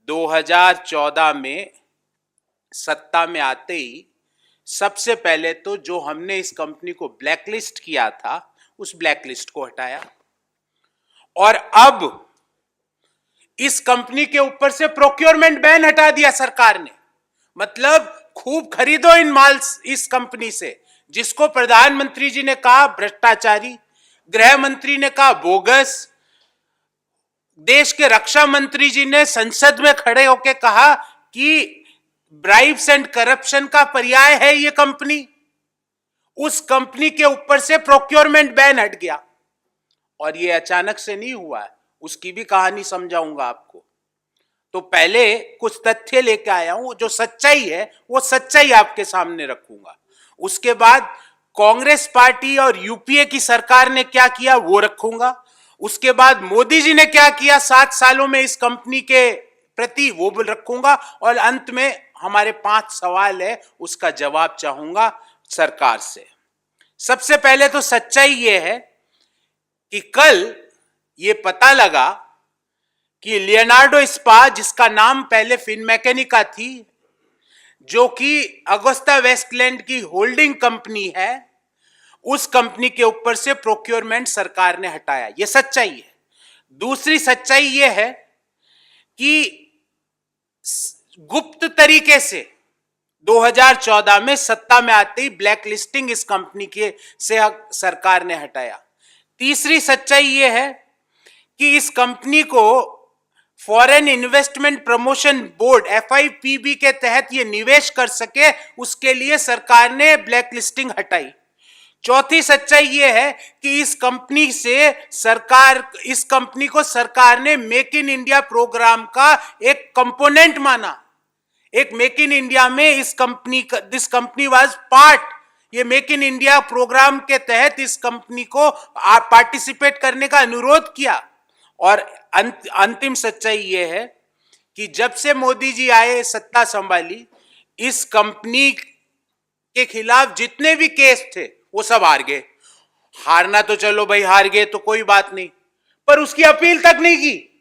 2014 में सत्ता में आते ही सबसे पहले तो जो हमने इस कंपनी को ब्लैकलिस्ट किया था उस ब्लैकलिस्ट को हटाया और अब इस कंपनी के ऊपर से प्रोक्योरमेंट बैन हटा दिया सरकार ने। मतलब खूब खरीदो इन माल इस कंपनी से, जिसको प्रधानमंत्री जी ने कहा भ्रष्टाचारी, गृह मंत्री ने कहा बोगस, देश के रक्षा मंत्री जी ने संसद में खड़े होकर कहा कि ब्राइब्स एंड करप्शन का पर्याय है ये कंपनी। उस कंपनी के ऊपर से प्रोक्योरमेंट बैन हट गया और ये अचानक से नहीं हुआ है, उसकी भी कहानी समझाऊंगा आपको। तो पहले कुछ तथ्य लेके आया हूं, जो सच्चाई है वो सच्चाई आपके सामने रखूंगा। उसके बाद कांग्रेस पार्टी और यूपीए की सरकार ने क्या किया वो रखूंगा। उसके बाद मोदी जी ने क्या किया 7 सालों में इस कंपनी के प्रति वो भी रखूंगा और अंत में हमारे 5 सवाल है उसका जवाब चाहूंगा सरकार से। सबसे पहले तो सच्चाई ये है कि कल ये पता लगा कि लियोनार्डो स्पा, जिसका नाम पहले फिनमैकेनिका थी, जो कि अगुस्ता वेस्टलैंड की होल्डिंग कंपनी है, उस कंपनी के ऊपर से प्रोक्योरमेंट सरकार ने हटाया। यह सच्चाई है। दूसरी सच्चाई यह है कि गुप्त तरीके से 2014 में सत्ता में आते ही ब्लैक लिस्टिंग इस कंपनी के से सरकार ने हटाया। तीसरी सच्चाई यह है कि इस कंपनी को foreign investment promotion board FIPB के तहत ये निवेश कर सके, उसके लिए सरकार ने ब्लैक लिस्टिंग हटाई। चौथी सच्चाई यह है कि इस कंपनी को सरकार ने मेक इन इंडिया प्रोग्राम का एक कंपोनेंट माना। एक मेक इन इंडिया में दिस कंपनी वाज पार्ट, ये मेक इन इंडिया प्रोग्राम के तहत इस कंपनी को पार्टिसिपेट करने का अनुरोध किया। और अंतिम सच्चाई यह है कि जब से मोदी जी आए, सत्ता संभाली, इस कंपनी के खिलाफ जितने भी केस थे वो सब हार गए। हारना तो चलो भाई हार गए तो कोई बात नहीं, पर उसकी अपील तक नहीं की।